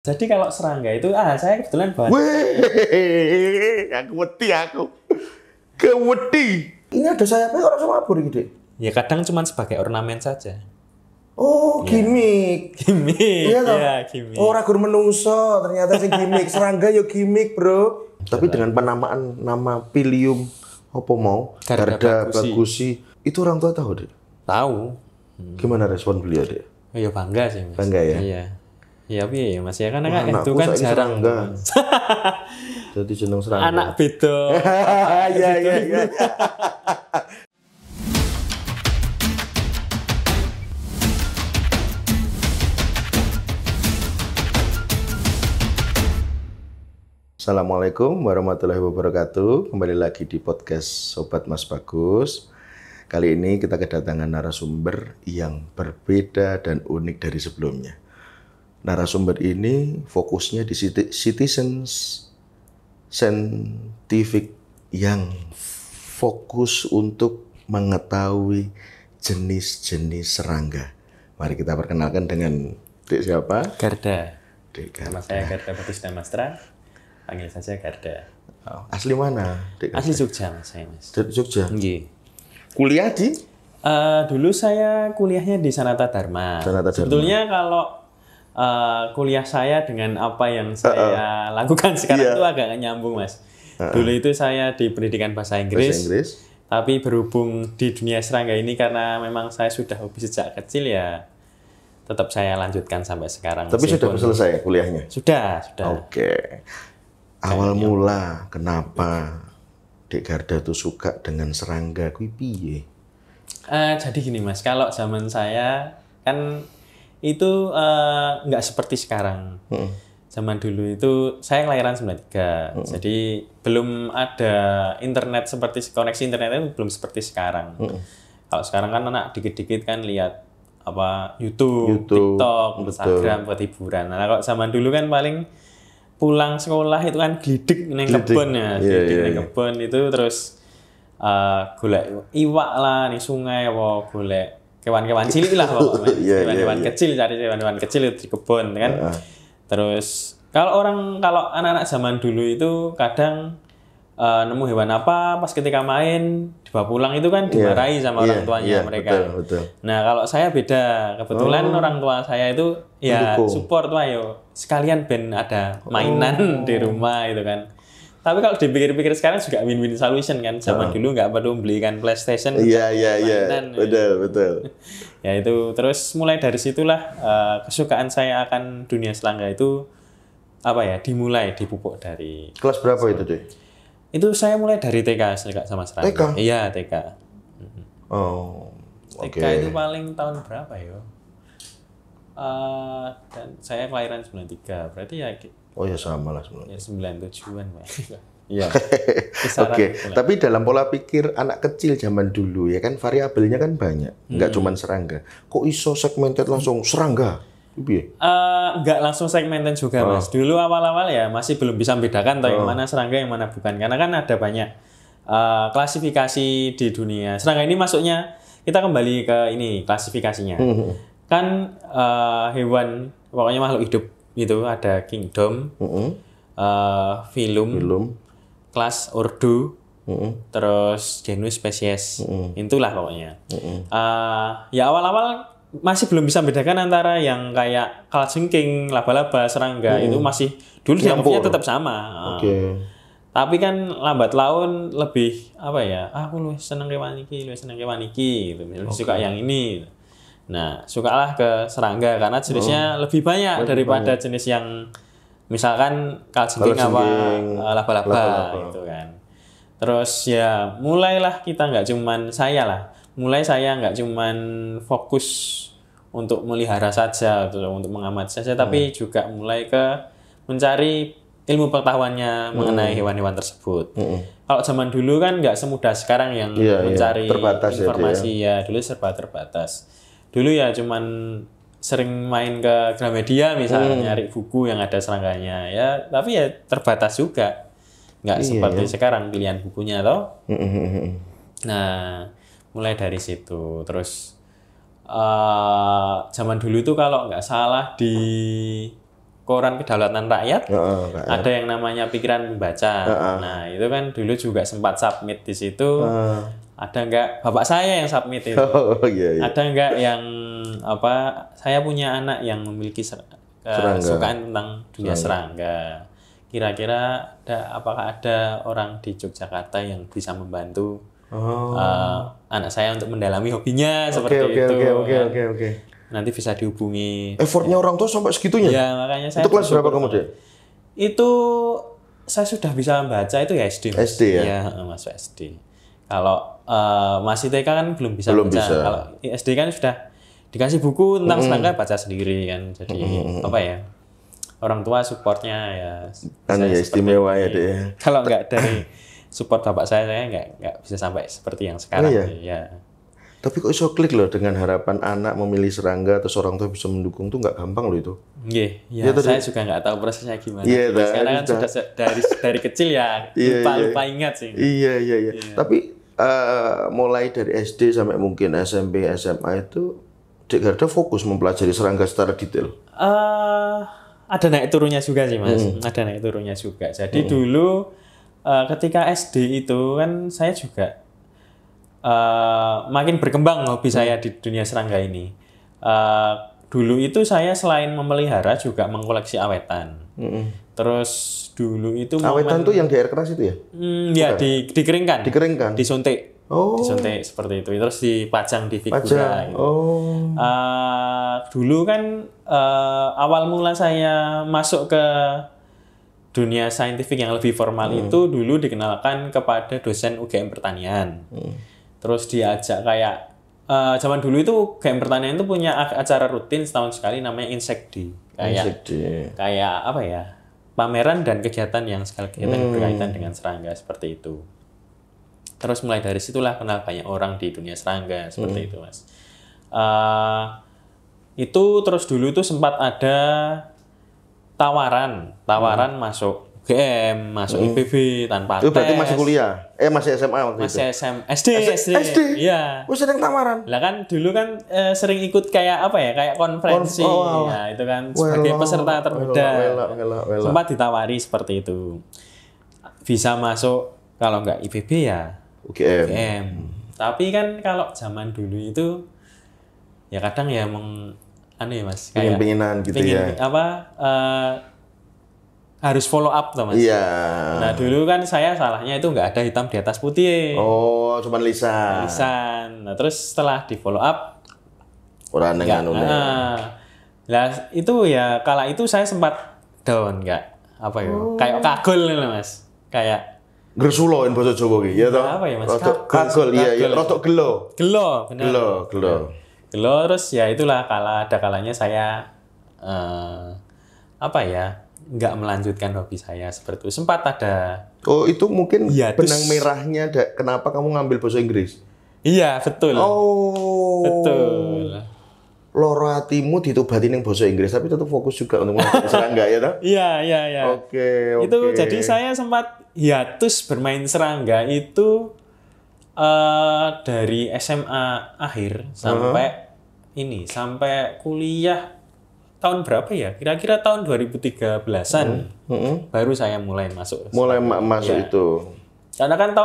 Jadi kalau serangga itu, saya kebetulan bahan. Wih, aku kewedi. Ini ada sayapnya orang sama abur gitu. Ya kadang cuma sebagai ornamen saja. Oh, gimmick. Gimmick. Iya toh? Ya, gimmick. Oh, ragu menungso, ternyata sih gimmick. Serangga yo gimmick, Bro. Tapi dengan penamaan nama Pilium apa mau? Garda Bagusi. Itu orang tua tahu, Dek? Tahu. Gimana respon beliau, Dek? Oh, ya bangga sih, Mas. Bangga ya? Iya. Iya, ya Mas ya kan Anakku itu kan jarang. serangga. Jadi jeneng serangga. Anak beda. Iya. Assalamualaikum warahmatullahi wabarakatuh. Kembali lagi di podcast Sobat Mas Bagus. Kali ini kita kedatangan narasumber yang berbeda dan unik dari sebelumnya. Narasumber ini fokusnya di citizens scientific yang fokus untuk mengetahui jenis-jenis serangga. Mari kita perkenalkan dengan Dek siapa? Garda. Dek Garda. Nama saya Garda Bagus Damastra. Panggil saja Garda. Oh, asli mana? Dek Asli Jogja, Mas. Saya, Mas. Dari Jogja. Nggih. Kuliah di? Dulu saya kuliahnya di Sanata Dharma. Sebetulnya kalau kuliah saya dengan apa yang saya lakukan sekarang itu agak nyambung, Mas. Dulu itu saya di pendidikan bahasa Inggris. Tapi berhubung di dunia serangga ini karena memang saya sudah hobi sejak kecil ya tetap saya lanjutkan sampai sekarang. Tapi sudah selesai kuliahnya? Sudah. Oke. Awal mula kenapa Dek Garda tuh suka dengan serangga kuwi piye? Jadi gini, Mas, kalau zaman saya kan itu nggak seperti sekarang. Zaman dulu itu saya kelahiran 93. Jadi belum ada internet seperti koneksi internetnya belum seperti sekarang. Kalau sekarang kan anak dikit-dikit kan lihat apa YouTube, TikTok, Instagram buat hiburan. Nah, kalau zaman dulu kan paling pulang sekolah itu kan glidik neng kebon ya. Neng kebon itu terus golek iwak lah nih sungai apa golek kewan-kewan cilik lah pokoknya. Kewan-kewan kecil, cari kewan-kewan kecil di kebun kan. Terus kalau anak-anak zaman dulu itu kadang nemu hewan apa pas ketika main dibawa pulang itu kan dimarahi sama orang tuanya mereka. Betul. Nah, kalau saya beda. Kebetulan orang tua saya itu ya support lah yo. Sekalian ben ada mainan di rumah itu kan. Tapi kalau dipikir-pikir sekarang juga win-win solution kan. Zaman dulu nggak perlu belikan PlayStation. Iya. Betul. Ya itu terus mulai dari situlah kesukaan saya akan dunia serangga itu dimulai dipupuk dari. Kelas berapa itu, Dek? Itu saya mulai dari TK sama serangga. TK? Iya, TK. Oh. TK itu paling tahun berapa ya? Dan saya kelahiran 93. Berarti ya oh ya sama lah sebenarnya. Ya 97-an, Pak. Iya. Oke. Tapi dalam pola pikir anak kecil zaman dulu ya kan variabelnya kan banyak. Enggak cuma serangga. Kok iso segmented langsung serangga? Enggak langsung segmented juga, Mas. Dulu awal-awal ya masih belum bisa membedakan yang mana serangga yang mana bukan. Karena kan ada banyak klasifikasi di dunia. Serangga ini masuknya kita kembali ke ini klasifikasinya. Kan hewan pokoknya makhluk hidup itu ada kingdom, phylum, kelas, ordo, terus genus, spesies, itulah pokoknya. Ya awal-awal masih belum bisa membedakan antara yang kayak kalajengking, laba-laba, serangga itu masih dulu dianggapnya tetap sama. Tapi kan lambat laun lebih aku lu seneng kewan iki gitu. Suka yang ini. Nah, sukalah ke serangga karena jenisnya lebih banyak daripada jenis yang misalkan kalajengking apa laba-laba gitu kan. Terus ya mulailah kita mulai saya nggak cuman fokus untuk melihara saja atau untuk mengamati saja, tapi juga mulai ke mencari ilmu pengetahuannya mengenai hewan-hewan tersebut. Kalau zaman dulu kan nggak semudah sekarang yang mencari informasi ya dulu serba terbatas. Dulu ya cuman sering main ke Gramedia misalnya nyari buku yang ada serangganya ya, tapi ya terbatas juga. Nggak seperti sekarang pilihan bukunya toh. Nah, mulai dari situ terus zaman dulu itu kalau nggak salah di koran Kedaulatan Rakyat, ada yang namanya Pikiran Membaca. Nah, itu kan dulu juga sempat submit di situ. Ada nggak bapak saya yang submit itu? Ada nggak yang saya punya anak yang memiliki kesukaan tentang dunia serangga. Kira-kira apakah ada orang di Yogyakarta yang bisa membantu anak saya untuk mendalami hobinya seperti itu. Oke. Nanti bisa dihubungi. Effortnya orang tua sampai segitunya? Ya, makanya saya. Itu kelas berapa kamu, Dek? Itu saya sudah bisa membaca itu ya SD. SD ya? Iya, masuk SD. Kalau masih TK kan belum bisa baca. Kalau SD kan sudah dikasih buku tentang serangga, baca sendiri kan. Jadi orang tua supportnya ya. Istimewa ya, Dek. Kalau nggak dari support bapak saya nggak bisa sampai seperti yang sekarang. Ya. Tapi kok iso klik loh dengan harapan anak memilih serangga terus orang tua bisa mendukung tuh nggak gampang loh itu. Iya, saya juga nggak tahu prosesnya gimana. Sekarang kan sudah dari kecil ya lupa ingat sih. Iya. Tapi mulai dari SD sampai mungkin SMP, SMA itu Dek Garda fokus mempelajari serangga secara detail. Ada naik turunnya juga sih, Mas. Ada naik turunnya juga. Jadi dulu ketika SD itu kan saya juga makin berkembang hobi saya di dunia serangga ini. Dulu itu saya selain memelihara juga mengkoleksi awetan. Terus dulu itu awetan tuh yang di air keras itu ya? Ya dikeringkan. Disuntik. Disuntik seperti itu. Terus dipajang di figura. Gitu. Dulu kan awal mula saya masuk ke dunia saintifik yang lebih formal itu dulu dikenalkan kepada dosen UGM Pertanian. Terus diajak kayak zaman dulu itu UGM Pertanian itu punya acara rutin setahun sekali namanya Insekdi. Kayak apa ya? Pameran dan kegiatan yang berkaitan dengan serangga seperti itu. Terus mulai dari situlah kenal banyak orang di dunia serangga seperti itu, Mas. Itu terus dulu itu sempat ada tawaran masuk UGM, masuk IPB tanpa tes. Itu berarti masih kuliah? Masih SMA waktu itu? Masih SD. Iya. Sering tawaran? Lah kan dulu kan sering ikut kayak kayak konferensi. Ya, itu kan sebagai peserta termuda. Sempat ditawari seperti itu. Bisa masuk kalau nggak IPB ya UGM. Tapi kan kalau zaman dulu itu ya kadang ya Mas, kayak pengen-pengenan gitu ya. Harus follow up tuh, Mas. Iya. Nah, dulu kan saya salahnya itu nggak ada hitam di atas putih. Cuma lisan. Nah, terus setelah di follow up orang dengan lah itu ya kala itu saya sempat down kayak kagul nih, Mas. Kayak Gersuloin bahasa Jawa iki, ya toh? Apa ya, Mas? Kagul, iya, rotok gelo. Benar. Gelo terus ya itulah ada kalanya saya nggak melanjutkan hobi saya seperti itu. Sempat ada. Itu mungkin benang merahnya kenapa kamu ngambil bahasa Inggris? Iya, betul. Betul. Loro hatimu ditobatin yang bahasa Inggris tapi tetap fokus juga untuk mempelajari serangga ya toh? Iya. Oke. Itu jadi saya sempat hiatus bermain serangga itu dari SMA akhir sampai sampai kuliah tahun berapa ya? Kira-kira tahun 2013-an baru saya mulai masuk. Masuk itu. Karena kan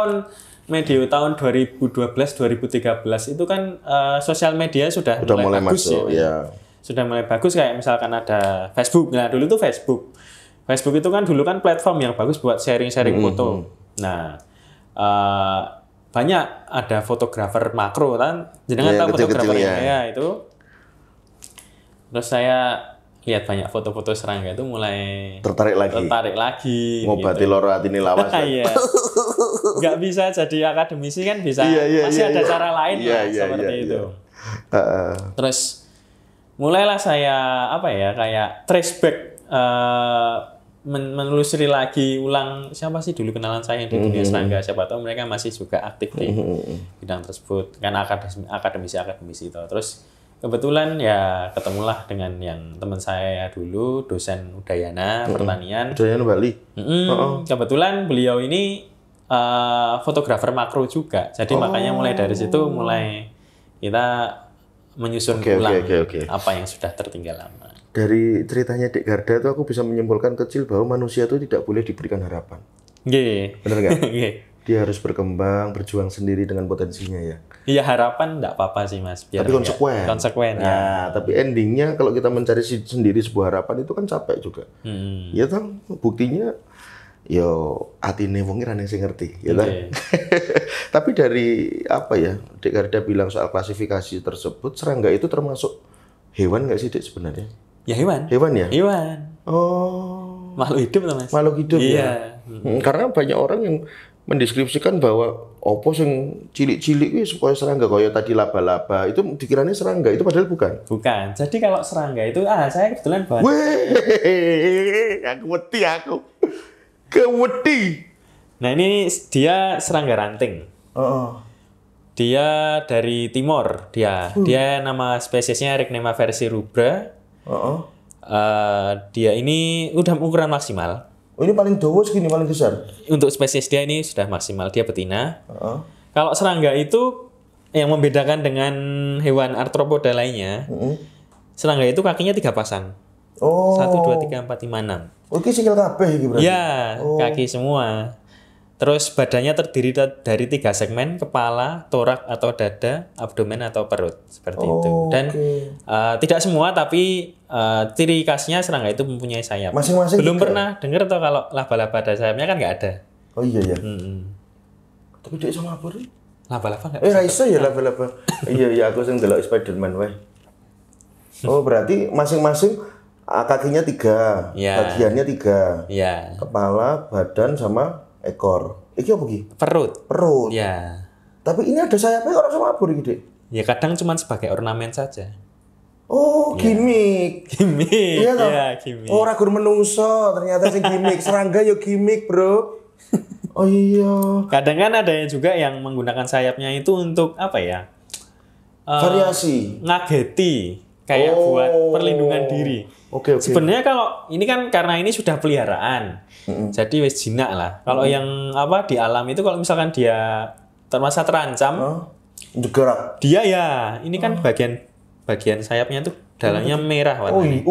medio tahun 2012-2013 itu kan sosial media sudah mulai bagus masuk, ya. Sudah mulai bagus kayak misalkan ada Facebook. Nah, dulu tuh Facebook itu kan dulu kan platform yang bagus buat sharing-sharing foto. Nah, banyak ada fotografer makro kan. Jenengan tahu fotografer ya itu. Terus saya lihat banyak foto-foto serangga itu mulai tertarik lagi. Ngobati loro atine lawas. Iya. Nggak bisa jadi akademisi kan bisa. Masih ada cara lain seperti itu. Terus mulailah saya kayak trace back menelusuri lagi ulang siapa sih dulu kenalan saya di dunia serangga, siapa tahu mereka masih juga aktif di bidang tersebut kan akademisi itu. Terus kebetulan ya ketemulah dengan yang teman saya dulu, dosen Udayana Pertanian. Udayana Bali. Kebetulan beliau ini fotografer makro juga. Jadi makanya mulai dari situ kita menyusun ulang apa yang sudah tertinggal lama. dari ceritanya Dek Garda tuh aku bisa menyimpulkan kecil bahwa manusia itu tidak boleh diberikan harapan. Nggih. Bener nggak? Nggih. Dia harus berkembang, berjuang sendiri dengan potensinya ya. Iya, harapan enggak apa-apa sih Mas, biar Tapi konsekuen. konsekuen ya. Nah, tapi endingnya kalau kita mencari sendiri sebuah harapan itu kan capek juga. Ya kan, buktinya yo atine wong ora sing ngerti, ya kan. Tapi dari apa ya, Dek Garda bilang soal klasifikasi tersebut, serangga itu termasuk hewan nggak sih Dek sebenarnya? Ya hewan. Hewan ya? Hewan. Oh, Makhluk hidup lah Mas. makhluk hidup Iya. ya. Karena banyak orang yang mendeskripsikan bahwa opo sing cilik-cilik kuwi supaya serangga kaya tadi laba-laba itu dikiranya serangga itu padahal bukan. Bukan. Jadi kalau serangga itu saya kebetulan bawa. Weh, aku wedi aku. Kewedi. Nah, ini dia serangga ranting. Dia dari timur, dia nama spesiesnya Ricnema versirubra. Dia ini udah ukuran maksimal. Oh, ini paling dawa segini, paling besar. Untuk spesies dia ini sudah maksimal, dia betina. Kalau serangga itu yang membedakan dengan hewan arthropoda lainnya, serangga itu kakinya 3 pasang. 1, 2, 3, 4, 5, 6. Oh, ini sikil kabeh iki berarti. Ya, kaki semua. Terus badannya terdiri dari 3 segmen, kepala, torak atau dada, abdomen atau perut, seperti itu. Dan tidak semua, tapi ciri khasnya serangga itu mempunyai sayap. Masing-masing belum 3. pernah dengar atau kalau laba-laba ada sayapnya kan nggak ada. Oh iya ya. Tapi dia sama apa sih? Laba-laba nggak? Ra iso ya laba-laba. Iya aku sing delok Spiderman wae. Oh, berarti masing-masing kakinya 3, bagiannya 3. Iya. Kepala, badan sama ekor. Iki apa iki? Perut. Perut. Ya. Tapi ini ada sayapnya orang sama apa iki, Dek? Ya kadang cuma sebagai ornamen saja. Oh, gimmick. Gimik. Iya toh? Ya, gimik. Oh, ragur menungso, ternyata sing gimmick. Serangga yo gimmick, Bro. Oh iya. Kadang kan ada juga yang menggunakan sayapnya itu untuk apa ya? Variasi. Ngageti. Kayak buat perlindungan diri. Oke. Sebenarnya kalau ini kan karena ini sudah peliharaan. Jadi wis jinak lah. Kalau yang apa di alam itu kalau misalkan dia termasa terancam, Gerak. dia ya ini kan bagian sayapnya tuh dalamnya merah warnanya.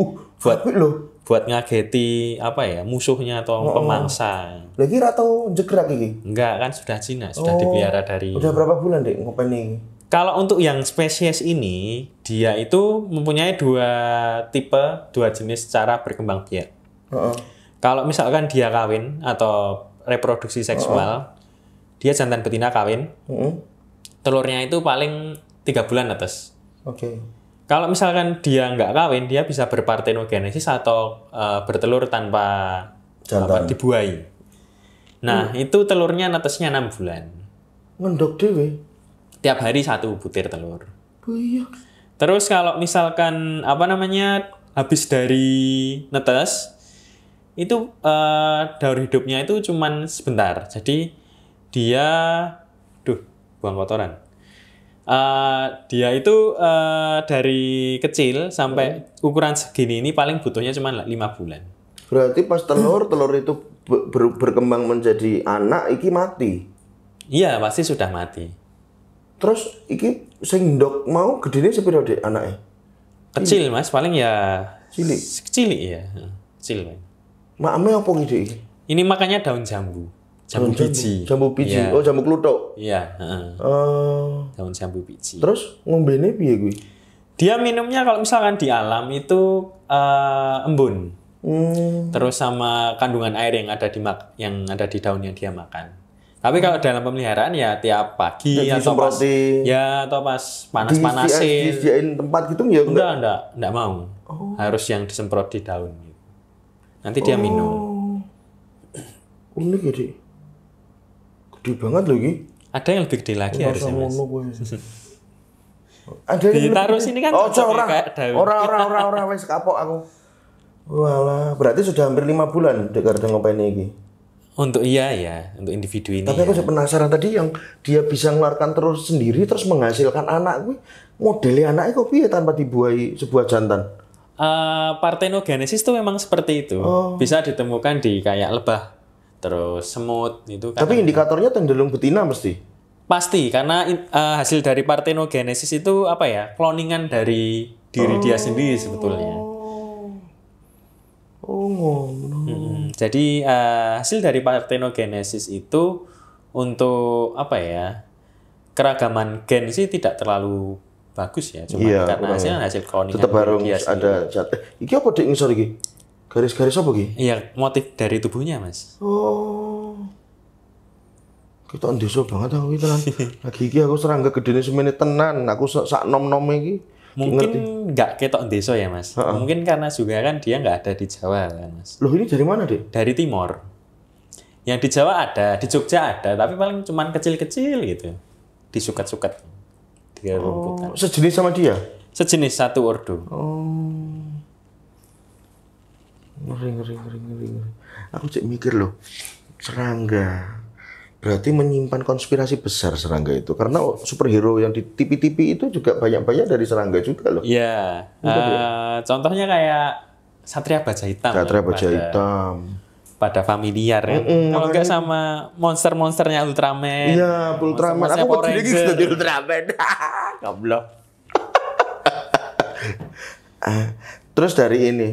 Buat ngageti apa ya musuhnya atau pemangsa. Lagi atau jegrak iki? Enggak kan sudah jinak, sudah dipelihara dari. Udah berapa bulan Dek ngopeni? Kalau untuk yang spesies ini dia itu mempunyai 2 jenis cara berkembang biak. Kalau misalkan dia kawin atau reproduksi seksual, dia jantan betina kawin, telurnya itu paling 3 bulan atas. Oke. Kalau misalkan dia nggak kawin, dia bisa berpartenogenesis atau bertelur tanpa dibuai. Nah, itu telurnya netesnya 6 bulan. Ngendok dewe. Tiap hari 1 butir telur. Oh iya. Terus kalau misalkan habis dari netes, itu daur hidupnya itu cuman sebentar. Jadi dia, buang kotoran. Dia itu dari kecil sampai ukuran segini ini paling butuhnya cuma 5 bulan. Berarti pas telur itu berkembang menjadi anak, iki mati. Iya, pasti sudah mati. Terus iki sing ndok mau gedene sepiro Dek anake? Kecil Mas, paling ya cilik. Cilik ya. Kecil. Makame apa iki? Ini makanya daun jambu. Jambu biji. Jambu biji. Ya. Oh, jambu kluthuk. Iya, daun jambu biji. Terus ngombene piye kuwi? Dia minumnya kalau misalkan di alam itu embun. Terus sama kandungan air yang ada di daun yang dia makan. Tapi kalau dalam pemeliharaan ya tiap pagi atau pas panas-panasin. Disediain tempat gitu ya? Enggak mau. Harus yang disemprot di daun. Nanti dia minum. Unik ya, Dik. Gede banget loh ini. Ada yang lebih gede lagi harusnya, Mas. Ada yang ditaruh sini kan orang wis kapok aku. Walah, berarti sudah hampir 5 bulan Dek Garda ngopeni iki. Untuk untuk individu ini. Tapi aku penasaran tadi yang dia bisa mengeluarkan terus sendiri terus menghasilkan anak kuwi, modelnya anaknya kok piye tanpa dibuahi sebuah jantan? Partenogenesis itu memang seperti itu. Bisa ditemukan di kayak lebah, terus semut itu kan. Tapi indikatornya cenderung betina mesti. Pasti karena hasil dari partenogenesis itu cloningan dari diri dia sendiri sebetulnya. Oh, ngono. Jadi hasil dari parthenogenesis itu untuk apa ya? Keragaman gen sih tidak terlalu bagus ya, cuma karena hasil kloning. Tetap harus ada zat. Iki apa dik ngisor iki? Garis-garis apa iki? Iya, motif dari tubuhnya, Mas. Oh. Kita ndeso banget aku iki tenan. Lagi iki aku serangga gedene semene tenan. Aku sak nom-nom iki. Mungkin nggak ketok desa ya, Mas. Mungkin karena juga kan dia nggak ada di Jawa kan, Mas. Loh, ini dari mana, Dik? Dari timur. Yang di Jawa ada, di Jogja ada, tapi paling cuman kecil-kecil gitu. Disukat-sukat. Dia rumputan. Sejenis sama dia? Sejenis, satu ordo. Oh. Ngeri. Aku cek mikir loh. Serangga. Berarti menyimpan konspirasi besar serangga itu. Karena superhero yang di TV-TV itu juga banyak-banyak dari serangga juga loh. Iya. Contohnya kayak Satria Baja Hitam. Satria Baja Hitam. Pada familiar ya. Kalau nggak sama monster-monsternya Ultraman. Iya, Ultraman. Aku mau jadi Ultraman. Goblok. Terus dari ini,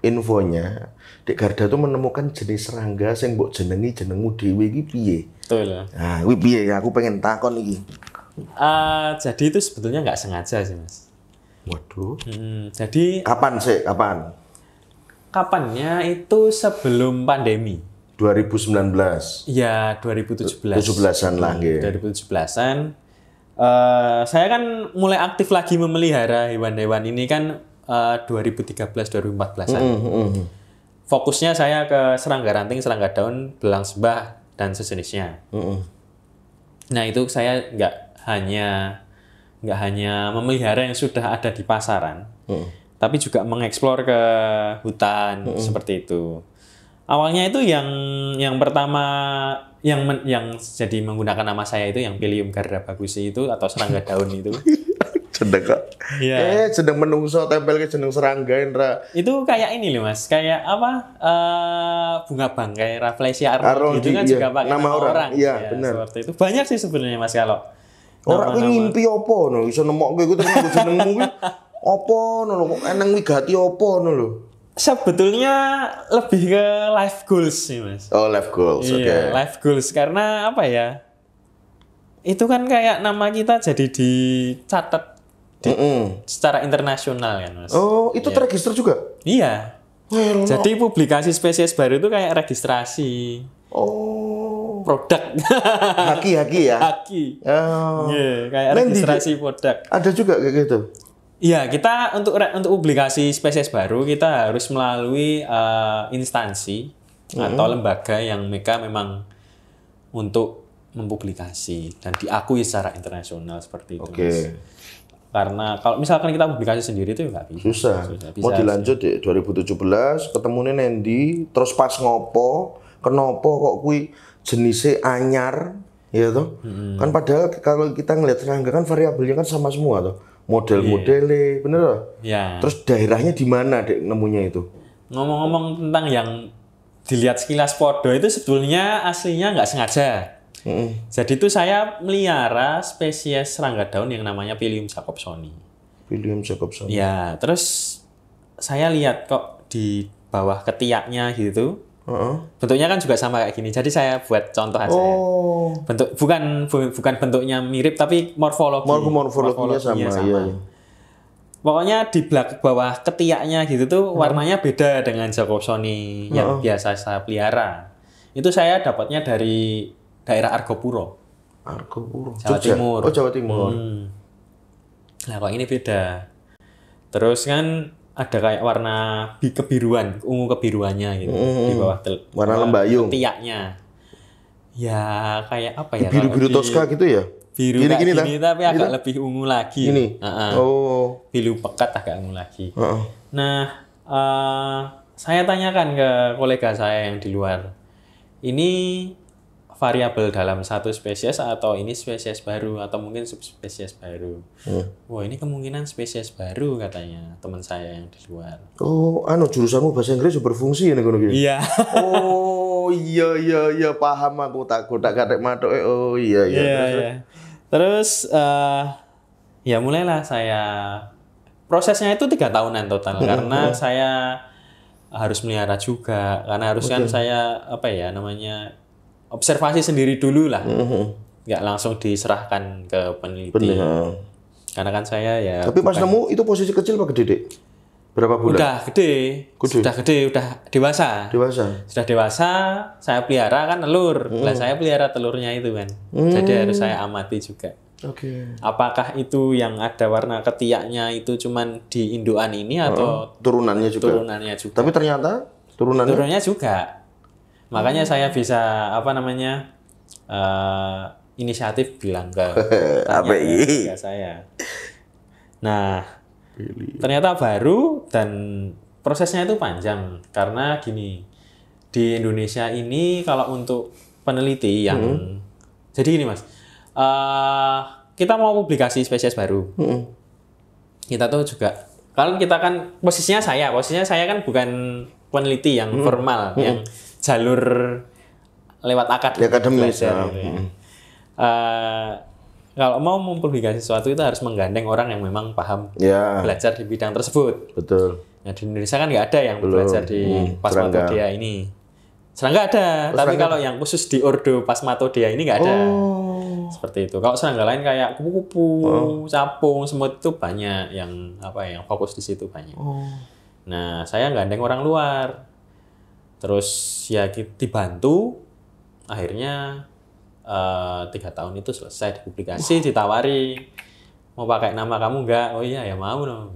infonya, Dek Garda tuh menemukan jenis serangga sing mbok jenengmu dhewe iki piye? Betul. Nah, kuwi piye ya? Aku pengen takon iki. Jadi itu sebetulnya nggak sengaja sih, Mas. Waduh. Jadi kapan sih? Kapan? Kapannya itu sebelum pandemi. 2019. Iya, 2017. 17-an lah nggih. 2017-an. Saya kan mulai aktif lagi memelihara hewan-hewan ini kan 2013-2014-an. Fokusnya saya ke serangga ranting, serangga daun, belang sebah, dan sejenisnya. Nah itu saya nggak hanya memelihara yang sudah ada di pasaran, tapi juga mengeksplor ke hutan seperti itu. Awalnya itu yang pertama yang jadi menggunakan nama saya itu yang Pilium gardabagusi itu atau serangga daun itu. Cendek kok. Iya. Jeneng menungso tempel ke jeneng serangga Indra. Itu kayak ini loh Mas, kayak apa? Bunga bangkai Rafflesia Arnold gitu kan iya. juga pakai nama orang. Iya, ya, benar. Seperti itu. Banyak sih sebenarnya Mas kalau. Ora kuwi ngimpi apa no iso nemokke iku terus jenengmu kuwi apa no kok eneng wigati apa no lho. Sebetulnya lebih ke life goals sih Mas. Oh, life goals. Oke. Iya, life goals karena apa ya? Itu kan kayak nama kita jadi dicatat secara internasional kan Mas. Oh, itu terregister juga? Iya. Jadi publikasi spesies baru itu kayak registrasi. Oh. Produk. Haki ya? Haki. Oh. Yeah, kayak registrasi produk. Ada juga kayak gitu? Iya, kita untuk publikasi spesies baru kita harus melalui instansi atau lembaga yang mereka memang untuk mempublikasi dan diakui secara internasional seperti itu. Oke. Karena kalau misalkan kita publikasi sendiri itu nggak bisa. Susah. Mau dilanjut di 2017, ketemunya Nendi, terus pas ngopo, kenapa kok kui jenisnya anyar, ya toh? Kan padahal kalau kita ngelihat serangga kan variabelnya kan sama semua toh. Model-modelnya, bener loh? Ya. Terus daerahnya di mana dek nemunya itu? Ngomong-ngomong tentang yang dilihat sekilas podo itu sebetulnya aslinya nggak sengaja. Jadi itu saya melihara spesies serangga daun yang namanya Pilium jacobsoni. Pilium jacobsoni. Ya, terus saya lihat kok di bawah ketiaknya gitu. Bentuknya kan juga sama kayak gini. Jadi saya buat contoh aja. Oh. Bentuk bukan bentuknya mirip tapi Morfologinya sama. Iya. Pokoknya di bawah ketiaknya gitu tuh warnanya beda dengan jacobsoni yang biasa saya pelihara. Itu saya dapatnya dari daerah Argopuro. Jawa Timur. Oh, Jawa Timur. Nah, kok ini beda. Terus kan ada kayak warna kebiruan, ungu kebiruannya gitu di bawah warna lembayung. Ketiaknya. Ya, kayak apa ya? Biru-biru Tosca gitu ya? Biru gini tapi agak lebih ungu lagi. Ini. Oh. Biru pekat agak ungu lagi. Nah, saya tanyakan ke kolega saya yang di luar. Ini variabel dalam satu spesies atau ini spesies baru atau mungkin subspesies baru. Wah, ini kemungkinan spesies baru katanya teman saya yang di luar. Oh, jurusanmu bahasa Inggris berfungsi ya ngono iki. Iya. Oh, iya paham aku tak katek matuk. Oh, iya. Terus ya mulailah saya prosesnya itu 3 tahunan total karena saya harus melihara juga karena harus kan saya observasi sendiri dulu lah, nggak langsung diserahkan ke peneliti. Karena kan saya ya. Tapi pas nemu itu posisi kecil apa gede, Dek? Berapa bulan? Udah gede, udah dewasa. Sudah dewasa, saya pelihara kan telur. Lah saya pelihara telurnya itu kan. Jadi harus saya amati juga. Apakah itu yang ada warna ketiaknya itu cuman di indukan ini atau turunannya juga? Turunannya juga. Tapi ternyata turunannya juga. Makanya saya bisa inisiatif bilang ke saya. Nah, ternyata baru dan prosesnya itu panjang karena gini, di Indonesia ini kalau untuk peneliti yang jadi gini Mas, kita mau publikasi spesies baru, kita tuh juga kalau kita kan posisinya saya kan bukan peneliti yang formal, yang jalur lewat akademis. Kalau mau mempublikasi sesuatu itu harus menggandeng orang yang memang paham belajar di bidang tersebut. Betul. Nah, di Indonesia kan nggak ada yang belajar di Pasmatodea ini. Serangga ada, tapi kalau yang khusus di Ordo Pasmatodea ini nggak ada. Seperti itu. Kalau serangga lain kayak kupu-kupu, capung, semut itu banyak yang fokus di situ banyak. Nah, saya gandeng orang luar. Terus ya dibantu, akhirnya 3 tahun itu selesai dipublikasi, ditawari mau pakai nama kamu nggak? Oh iya ya mau dong.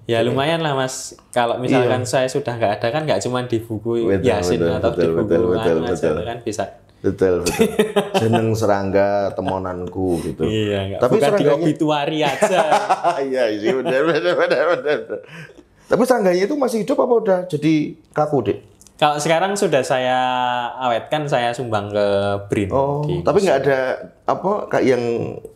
Ya lumayan lah Mas. Kalau misalkan saya sudah nggak ada kan nggak cuma di buku Yasin atau di buku kan bisa. Betul. Jeneng serangga temonanku gitu. Iya. Tapi bukan di obituari aja. Iya sih benar. Tapi serangganya itu masih hidup apa udah jadi kaku, Dek? Kalau sekarang sudah saya awetkan, saya sumbang ke BRIN. Tapi nggak ada kayak yang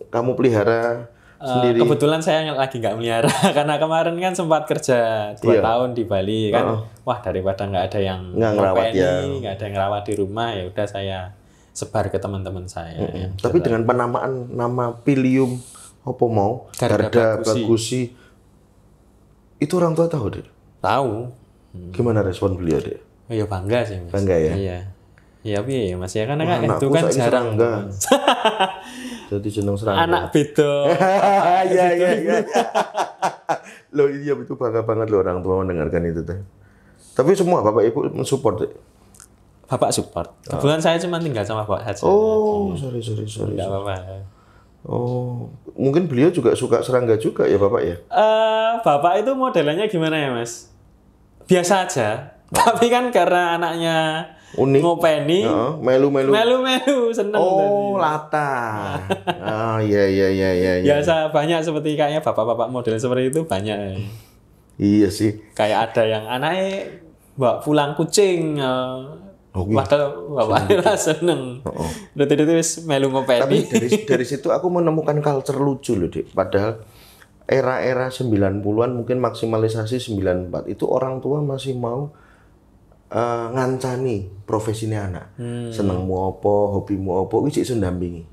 kamu pelihara sendiri? Kebetulan saya lagi nggak melihara karena kemarin kan sempat kerja 2 tahun di Bali kan. Wah daripada nggak ada yang nggak ada yang ngerawat di rumah, ya udah saya sebar ke teman-teman saya. Tapi dengan penamaan nama Pilium Garda Bagusi, itu orang tua tahu, Dek? Tahu. Gimana respon beliau, Dek? Oh ya bangga sih Mas. Bangga ya? Iya. Iya Mas ya karena itu kan jarang. Jadi jeneng serangga. Anak beda. Iya. Loh iya itu bangga banget loh orang tua mendengarkan itu teh. Tapi semua Bapak Ibu mensupport, Dek? Bapak support. Kebetulan saya cuma tinggal sama Bapak saja. Sorry. Enggak apa-apa. Mungkin beliau juga suka serangga juga ya Bapak ya? Bapak itu modelannya gimana ya Mas? Biasa aja. Tapi kan karena anaknya unik, ngopeni, melu seneng. Lata. Iya. Biasa banyak seperti kayaknya bapak-bapak model seperti itu banyak. Iya sih. Kayak ada yang anaknya bawa pulang kucing. Padahal bapaknya seneng. Terus melu ngopeni. Tapi dari situ aku menemukan culture lucu loh, Dek. Padahal era-era 90-an mungkin maksimalisasi 94 itu orang tua masih mau ngancani profesinya anak. Senengmu apa, hobimu apa, wis iso ndampingi.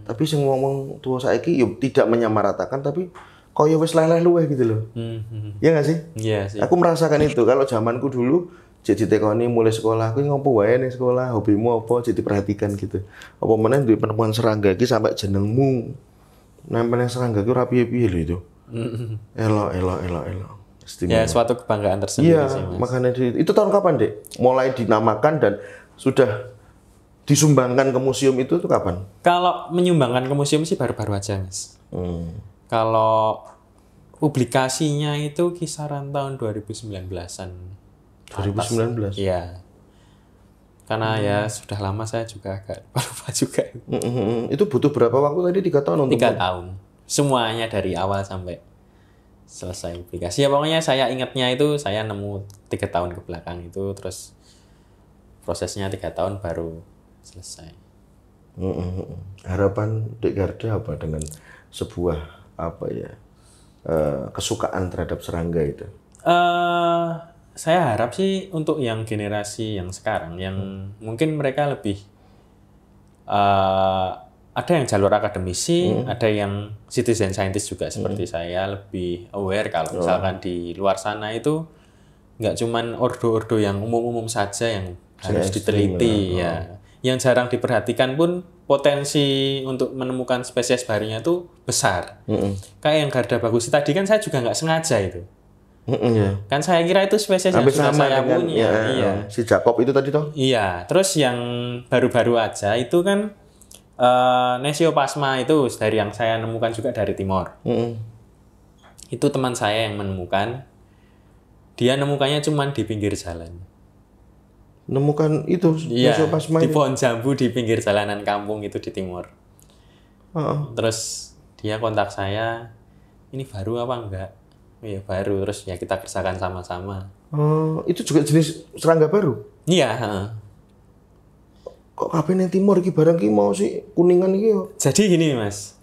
Tapi sing ngomong tua saiki yo tidak menyamaratakan tapi kaya wis leleh luweh gitu loh. Iya enggak sih? Iya sih. Aku merasakan itu. Kalau zamanku dulu jadi ditekoni mulai sekolah, aku ngopo wae ning sekolah, hobimu apa, jadi perhatikan gitu. Apa meneh duwe penemuan serangga iki sampai jenengmu nempel serangga iki ora piye-piye lho itu. Elok. Istimewa. Ya suatu kebanggaan tersendiri sih Mas. Makanya itu tahun kapan, Dek? Mulai dinamakan dan sudah disumbangkan ke museum itu tuh kapan? Kalau menyumbangkan ke museum sih baru-baru aja Mas. Kalau publikasinya itu kisaran tahun 2019-an. 2019? Iya. Karena ya sudah lama saya juga agak lupa juga. Itu butuh berapa waktu tadi? 3 tahun untuk 3 tahun. Semuanya dari awal sampai selesai publikasi. Ya pokoknya saya ingatnya itu saya nemu 3 tahun ke belakang itu, terus prosesnya 3 tahun baru selesai. Harapan Dek Garda apa dengan sebuah kesukaan terhadap serangga itu? Saya harap sih untuk yang generasi yang sekarang yang mungkin mereka lebih ada yang jalur akademisi, ada yang citizen scientist juga seperti saya, lebih aware kalau misalkan di luar sana itu nggak cuman ordo-ordo yang umum-umum saja yang harus diteliti ya. Yang jarang diperhatikan pun potensi untuk menemukan spesies barunya itu besar. Kayak yang Garda bagusi tadi kan saya juga nggak sengaja itu. Kan saya kira itu spesies yang sudah saya punya. Iya. Si Jacob itu tadi toh? Iya. Terus yang baru-baru aja itu kan Nesioplasma itu dari yang saya nemukan juga dari Timor. Itu teman saya yang menemukan. Dia nemukannya cuma di pinggir jalan. Nemukan itu Nesioplasma di pohon jambu di pinggir jalanan kampung itu di Timor. Terus dia kontak saya, ini baru apa enggak? Iya baru. Terus ya kita kerjakan sama-sama. Itu juga jenis serangga baru? Iya. Kok kabeh ning Timor iki barang iki mau sih kuningan iki yo. Jadi gini Mas,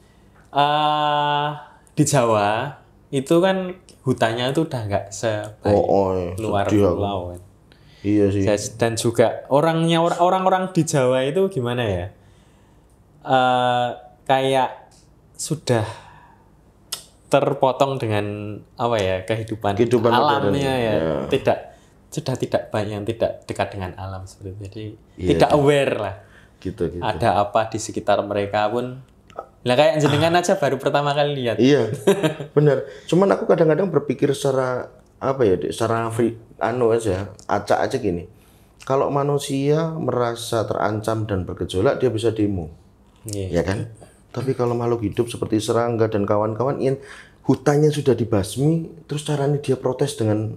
di Jawa itu kan hutannya itu udah nggak sebaik luar pulau kan. Iya sih. Dan juga orang-orang di Jawa itu gimana ya? Kayak sudah terpotong dengan apa ya kehidupan alamnya ya. Sudah tidak banyak yang tidak dekat dengan alam seperti itu. Jadi tidak aware lah. Gitu. Ada apa di sekitar mereka pun. Lah kayak jenengan aja baru pertama kali lihat. Iya. Benar. Cuman aku kadang-kadang berpikir secara apa ya, secara acak aja gini. Kalau manusia merasa terancam dan bergejolak, dia bisa demo. Ya kan? Tapi kalau makhluk hidup seperti serangga dan kawan-kawan yang hutannya sudah dibasmi, terus caranya dia protes dengan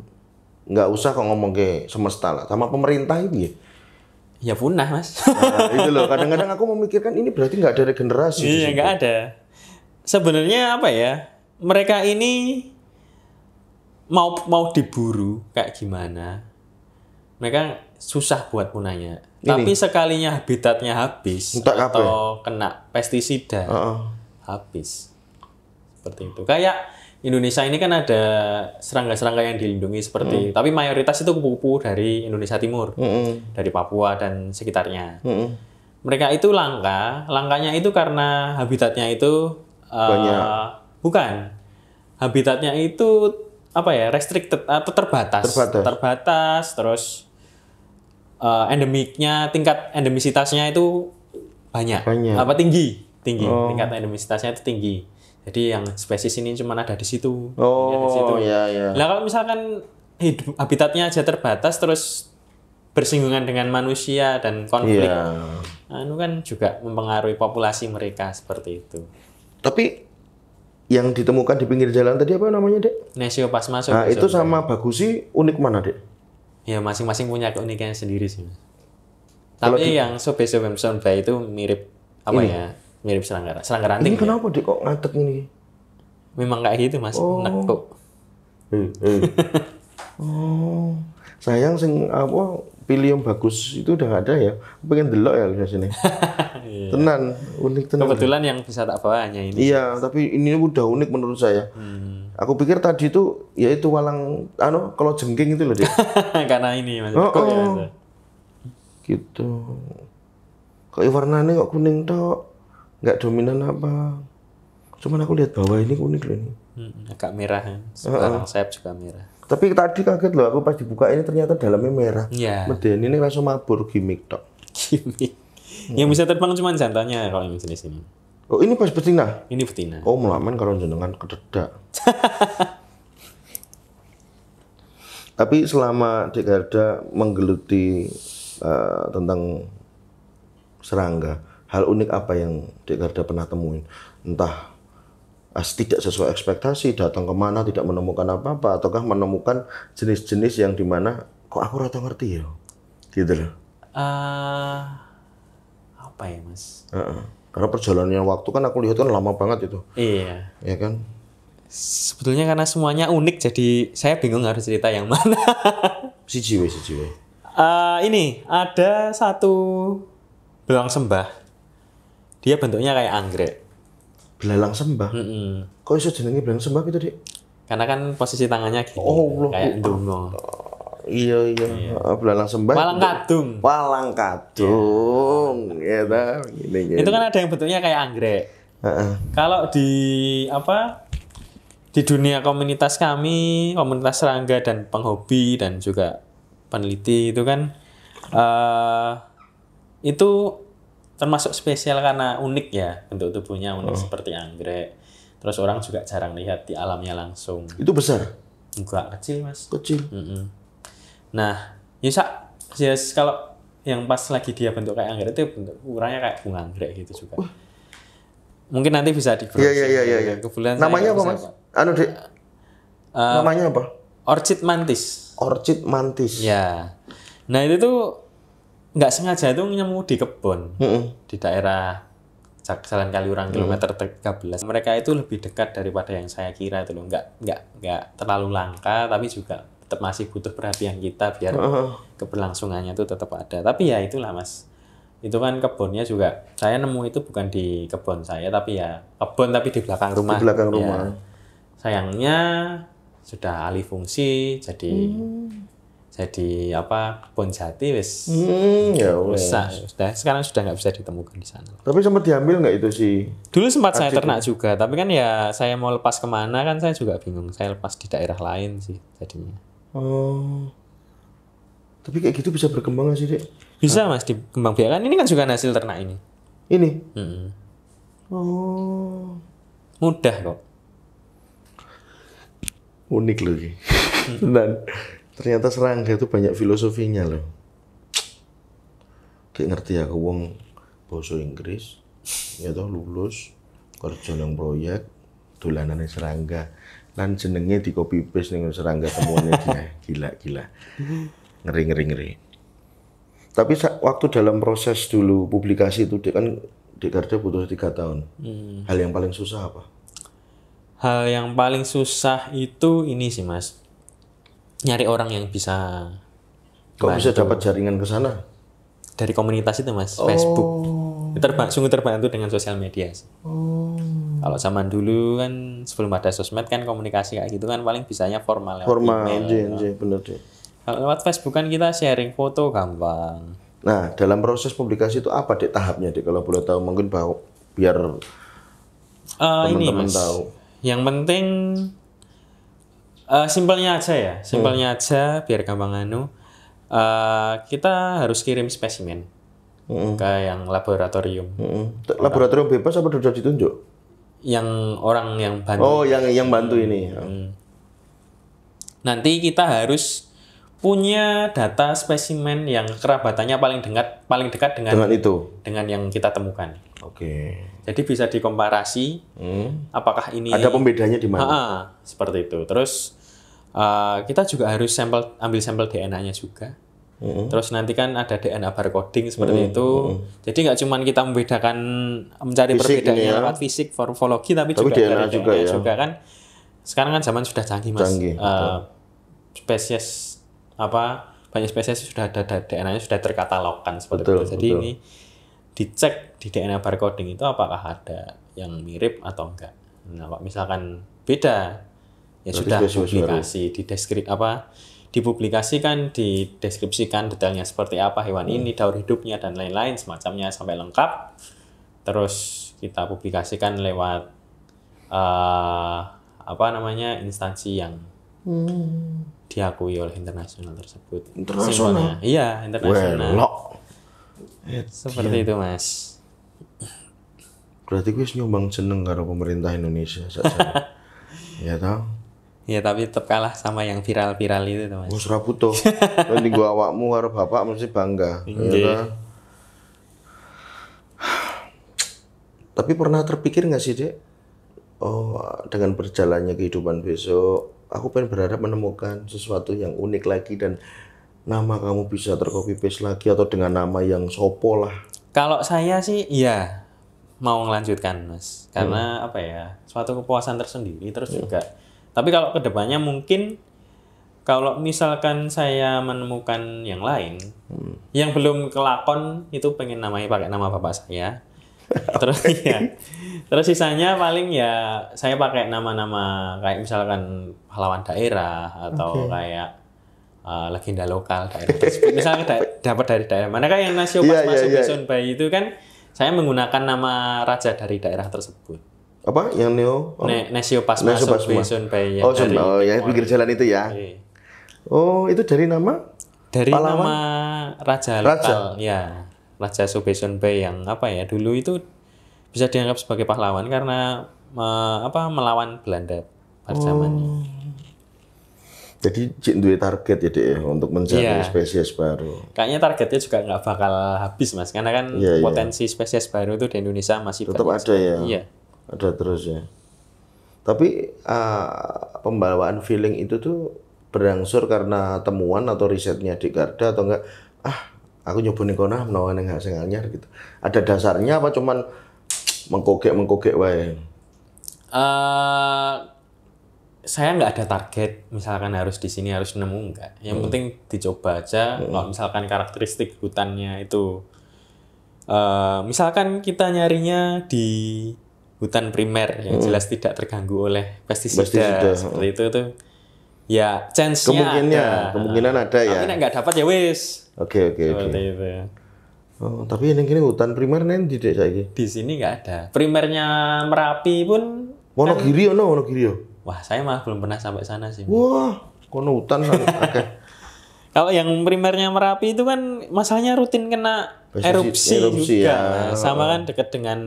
nggak usah kok ngomong ke semesta lah, sama pemerintah ini ya punah Mas. Nah, itu loh, kadang-kadang aku memikirkan ini berarti nggak ada regenerasi. Iya nggak ada. Sebenarnya apa ya, mereka ini mau diburu kayak gimana, mereka susah buat punahnya. Tapi sekalinya habitatnya habis atau kena pestisida habis seperti itu. Kayak Indonesia ini kan ada serangga-serangga yang dilindungi seperti, tapi mayoritas itu kupu-kupu dari Indonesia Timur, dari Papua dan sekitarnya. Mereka itu langkanya itu karena habitatnya itu bukan, habitatnya itu apa ya, restricted atau terbatas, terus endemiknya, tingkat endemisitasnya itu tinggi, tingkat endemisitasnya itu tinggi. Jadi yang spesies ini cuma ada di situ. Iya. Nah kalau misalkan habitatnya aja terbatas terus bersinggungan dengan manusia dan konflik, kan juga mempengaruhi populasi mereka seperti itu. Tapi yang ditemukan di pinggir jalan tadi apa namanya, Dek? Nesioplasma. Nah itu sama bagusi unik mana, Dek? Ya masing-masing punya keunikannya sendiri sih. Tapi yang Sobesomba itu mirip mirip serangga ranting. Ini kenapa Dek kok ngatek ini? Memang kayak gitu Mas, nekuk. Sayang pilih yang bagus itu udah nggak ada ya. Pengen delok ya di sini. Tenan, unik tenan. Kebetulan yang bisa tak bawa hanya ini. Iya, tapi ini udah unik menurut saya. Aku pikir tadi itu yaitu walang kalau jengking itu loh Dek. Karena ini Mas. Gitu. Kok warnanya kok kuning tok? Nggak dominan apa? Cuman aku lihat bawah ini unik loh ini. Agak merah kan. Sekarang sayap juga merah. Tapi tadi kaget loh, aku pas dibuka ini ternyata dalamnya merah. Iya. Meden ini langsung mabur, gimmick tok. Gimmick. Yang bisa terbang cuma jantannya kalau yang jenis ini. Oh ini pas betina? Ini betina. Oh melaman kalau jenengan kededak. Tapi selama Dek Garda menggeluti tentang serangga, hal unik apa yang Dek Garda pernah temuin? Entah tidak sesuai ekspektasi, datang kemana tidak menemukan apa-apa, ataukah menemukan jenis-jenis yang dimana kok aku rata ngerti ya, gitu loh. Apa ya Mas? Karena perjalanannya waktu kan aku lihat kan lama banget itu. Iya. Ya kan? Sebetulnya karena semuanya unik, jadi saya bingung harus cerita yang mana. Siji we. Ini ada satu belang sembah. Dia bentuknya kayak anggrek. Belalang sembah? Kok bisa jenenge belalang sembah gitu, Dik? Karena kan posisi tangannya gini, kayak ndonga. Iya. Belalang sembah. Walang kadung. Walang kadung. Ya ta. Gini. Itu kan ada yang bentuknya kayak anggrek. Kalau di dunia komunitas kami, komunitas serangga dan penghobi dan juga peneliti itu kan itu termasuk spesial karena unik ya, bentuk tubuhnya unik seperti anggrek. Terus orang juga jarang lihat di alamnya langsung. Itu besar? Enggak, kecil Mas. Kecil. Nah, kalau yang pas lagi dia bentuk kayak anggrek itu bentuk ukurannya kayak bunga anggrek gitu juga. Mungkin nanti bisa di-browse. Iya. Namanya apa Mas? Dek. Namanya apa? Orchid mantis. Orchid mantis. Ya. Nah, itu tuh nggak sengaja itu nemu di kebun. Di daerah Jalan Kaliurang kilometer 13. Mereka itu lebih dekat daripada yang saya kira itu loh. Nggak terlalu langka, tapi juga tetap masih butuh perhatian kita biar keberlangsungannya itu tetap ada. Tapi ya itulah Mas. Itu kan kebunnya juga saya nemu itu bukan di kebun saya, tapi ya kebun tapi di belakang rumah. Di belakang rumah. Ya, sayangnya sudah alih fungsi jadi kebun jati wis. Ya sekarang sudah nggak bisa ditemukan di sana. Tapi sempat diambil nggak itu sih? Dulu sempat saya ternak juga, tapi kan ya saya mau lepas kemana kan saya juga bingung. Saya lepas di daerah lain sih jadinya. Tapi kayak gitu bisa berkembang nggak sih Dek? Bisa Mas dikembangbiakan. Ini kan juga hasil ternak ini. Ini? Mudah kok. Unik loh sih. Dan ternyata serangga itu banyak filosofinya loh. Kayak ngerti aku wong basa Inggris, ya toh lulus kerja nang proyek dolanane serangga. Lan jenenge di copy paste ning serangga temuannya dia. Gila. Ngeri. Tapi waktu dalam proses dulu publikasi itu kan Garda butuh 3 tahun. Hal yang paling susah apa? Hal yang paling susah itu ini sih Mas. Nyari orang yang bisa. Kok bisa dapat jaringan ke sana? Dari komunitas itu Mas, Facebook. Sungguh terbantu dengan sosial media sih. Kalau zaman dulu kan sebelum ada sosmed kan komunikasi kayak gitu kan paling bisanya formal. Formal, bener deh. Kalau lewat Facebook kan kita sharing foto gampang. Nah, dalam proses publikasi itu apa Dek tahapnya Dek kalau boleh tahu mungkin biar teman-teman tahu. Yang penting simpelnya aja biar gampang kita harus kirim spesimen ke yang laboratorium. Laboratorium bebas apa sudah ditunjuk? Yang orang yang bantu. Oh, yang bantu ini. Nanti kita harus punya data spesimen yang kerabatannya paling dekat dengan yang kita temukan. Oke. Jadi bisa dikomparasi apakah ini ada pembedanya di mana? Seperti itu. Terus kita juga harus ambil sampel DNA-nya juga. Terus nanti kan ada DNA barcoding seperti itu. Jadi nggak cuma kita mencari perbedaannya lewat fisik, morfologi, tapi juga DNA juga kan. Sekarang kan zaman sudah canggih Mas. Banyak spesies sudah ada DNA-nya sudah terkatalogkan seperti itu. Jadi ini dicek di DNA barcoding itu apakah ada yang mirip atau enggak. Nah, kalau misalkan beda ya sudah publikasi dipublikasikan, dideskripsikan detailnya seperti apa hewan ini, daur hidupnya dan lain-lain semacamnya sampai lengkap. Terus kita publikasikan lewat instansi yang diakui oleh internasional tersebut. Internasional? Iya, internasional. Seperti itu Mas. Berarti gue nyumbang jeneng karo pemerintah Indonesia ya tau? Ya tapi tetap kalah sama yang viral-viral itu Mas. Wes ra butuh. Nanti gua awakmu karo bapak mesti bangga. Ya. Tapi pernah terpikir nggak sih Dek? Oh, dengan berjalannya kehidupan besok, aku pengen berharap menemukan sesuatu yang unik lagi dan nama kamu bisa tercopy paste lagi atau dengan nama yang sopo lah. Kalau saya sih ya mau melanjutkan Mas. Karena suatu kepuasan tersendiri terus juga. Tapi kalau kedepannya mungkin kalau misalkan saya menemukan yang lain yang belum kelakon itu pengen pakai nama bapak saya. Terus sisanya paling ya saya pakai nama-nama kayak misalkan pahlawan daerah atau kayak legenda lokal daerah tersebut. Misalnya dapat dari daerah mana kan yang Nasio Pas masuk Beson Bay itu kan saya menggunakan nama raja dari daerah tersebut. Apa yang Neo? Nasio Pas masuk Beson Bay yang dari yang pinggir jalan itu ya. Oh, itu dari nama? Dari pahlawan? Nama raja lokal, ya. Raja Subeson Bay yang apa ya? Dulu itu bisa dianggap sebagai pahlawan karena melawan Belanda pada zamannya. Jadi cik duwe target ya Dek, untuk mencari spesies baru. Kayaknya targetnya juga nggak bakal habis Mas, karena kan potensi spesies baru itu di Indonesia masih tetap ada ya. Iya. Ada terus ya. Tapi pembawaan feeling itu tuh berangsur karena temuan atau risetnya di Garda atau enggak? Aku nyoba ning kono menawa ning sing anyar gitu. Ada dasarnya apa cuman mengkogek wae? Saya nggak ada target, misalkan harus di sini harus nemu enggak. Yang penting dicoba aja. Kalau misalkan karakteristik hutannya itu, misalkan kita nyarinya di hutan primer yang jelas tidak terganggu oleh pestisida. Seperti itu tuh, ya chance-nya kemungkinan ada ya. Tapi nggak dapat ya wis. Oke. Seperti itu. Oh, tapi ini hutan primer nih tidak saiki. Di sini nggak ada. Primernya Merapi pun. Wonogiri ya? Wah, saya malah belum pernah sampai sana sih. Wah, kono hutan kan. Kalau yang primernya Merapi itu kan masalahnya rutin kena erupsi juga. Ya. Sama kan dekat dengan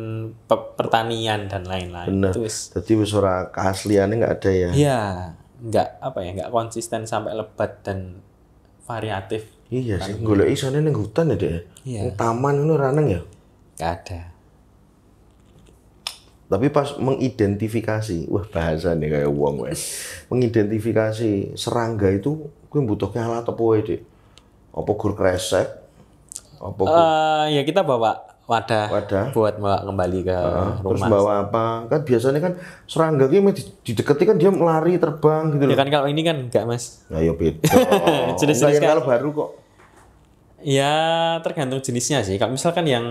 pertanian dan lain-lain. Bener. Jadi wis ora keasliannya nggak ada ya. Iya, nggak konsisten sampai lebat dan variatif. Iya sih, golek isane ning hutan ya, Dek. Iya. Taman ngono ora nang ya? Nggak ada. Tapi pas mengidentifikasi, wah bahasa nih kayak uang wes. Mengidentifikasi serangga itu, gue butuhnya alat apa wae Dek? Apa gur kresek? Apa ya kita bawa wadah buat bawa kembali ke rumah. Terus bawa apa? Kan biasanya kan serangga ini didekati kan dia melari terbang gitu loh. Ya kan kalau ini kan enggak Mas. Nah, ya beda. Jenis-jenis kalau baru kok. Ya tergantung jenisnya sih. Kalau misalkan yang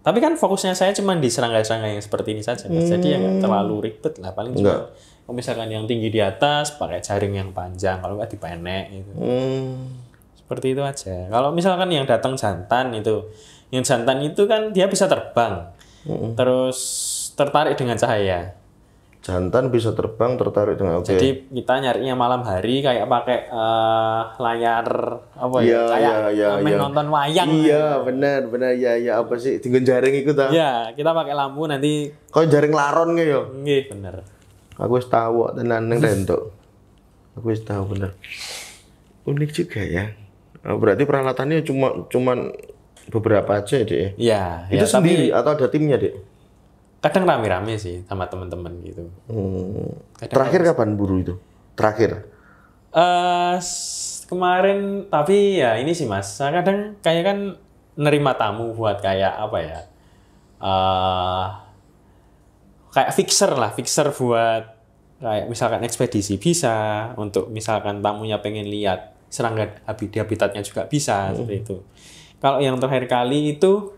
tapi kan fokusnya saya cuma di serangga-serangga yang seperti ini saja, Mas. Jadi ya nggak terlalu ribet lah. Paling cuma kalau misalkan yang tinggi di atas pakai jaring yang panjang, kalau nggak dipenek gitu. Seperti itu aja. Kalau misalkan yang datang jantan itu, yang jantan itu kan dia bisa terbang, terus tertarik dengan cahaya. Jantan bisa terbang, tertarik dengan Jadi kita nyarinya malam hari kayak pakai layar apa ya? Kayak nonton wayang. Iya, benar ya apa sih? Tinggal jaring itu ta? Iya, kita pakai lampu nanti. Kau jaring laron nggak yo? Nggih, bener. Aku wis tahu tenan nang rentok. Aku wis tahu bener. Unik juga ya. Berarti peralatannya cuman beberapa aja Dek. Iya. Itu sendiri atau ada timnya Dek? Kadang rame-rame sih sama teman-teman gitu. Terakhir kapan buru itu? Terakhir? Kemarin, tapi ya ini sih Mas. Saya kadang kayak kan nerima tamu buat kayak apa ya? Kayak fixer buat kayak misalkan ekspedisi bisa, untuk misalkan tamunya pengen lihat serangga di habitatnya juga bisa seperti itu. Kalau yang terakhir kali itu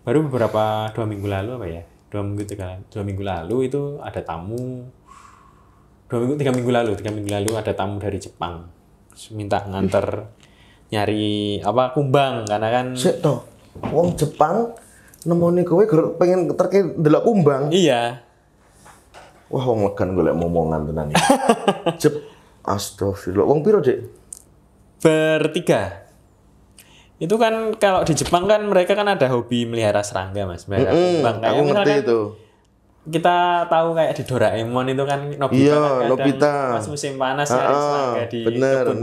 baru beberapa 2 minggu lalu apa ya? 2 minggu lalu itu ada tamu. 3 minggu lalu ada tamu dari Jepang minta nganter nyari kumbang karena kan sik to wong Jepang nemoni kowe pengen terke ndelok kumbang. Iya. Wah wong legan golek momongan tenan iki. Astagfirullah. Wong piro Dek? Bertiga. Itu kan kalau di Jepang kan mereka kan ada hobi melihara serangga Mas, melihara kumbang. Aku ngerti itu. Kita tahu kayak di Doraemon itu kan Nobita. Pas musim panas nyari serangga di kebun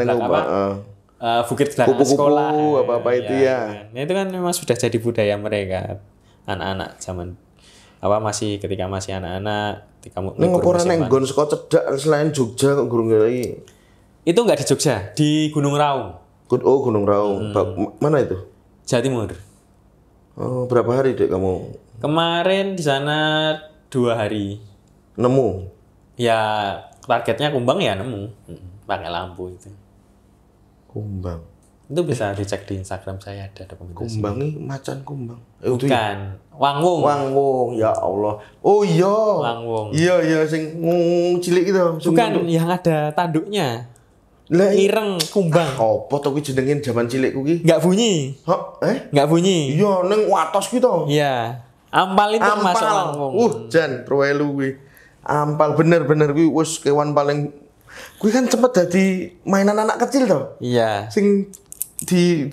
bukit belakang sekolah. Apa itu ya. Nah, itu kan memang sudah jadi budaya mereka. Anak-anak zaman ketika masih anak-anak ketika libur musim panas. Nggon saka cedhak selain Jogja kok gurung ngelai. Itu enggak di Jogja, di Gunung Raung. Oh, Gunung Raung. Mana itu? Jawa Timur. Oh, berapa hari Dek kamu? Kemarin di sana 2 hari. Nemu? Ya, targetnya kumbang ya nemu. Pakai lampu itu. Kumbang. Itu bisa dicek di Instagram saya ada dokumentasi. Kumbang ini macan kumbang. Bukan. Wangwung. Wangwung, ya Allah. Oh iya. Wangwung. Iya sing cilik gitu. Bukan, yang ada tanduknya. Lah ireng kumbang. apa to kuwi jenenge jaman cilik kuwi? Nggak bunyi. Nggak bunyi. Iya ning watos kuwi to. Iya. Ampal itu masuk langkung. Jan Troelu kuwi. Ampal bener-bener kuwi wis kewan paling kuwi kan cepet dadi mainan anak kecil to. Iya. Sing di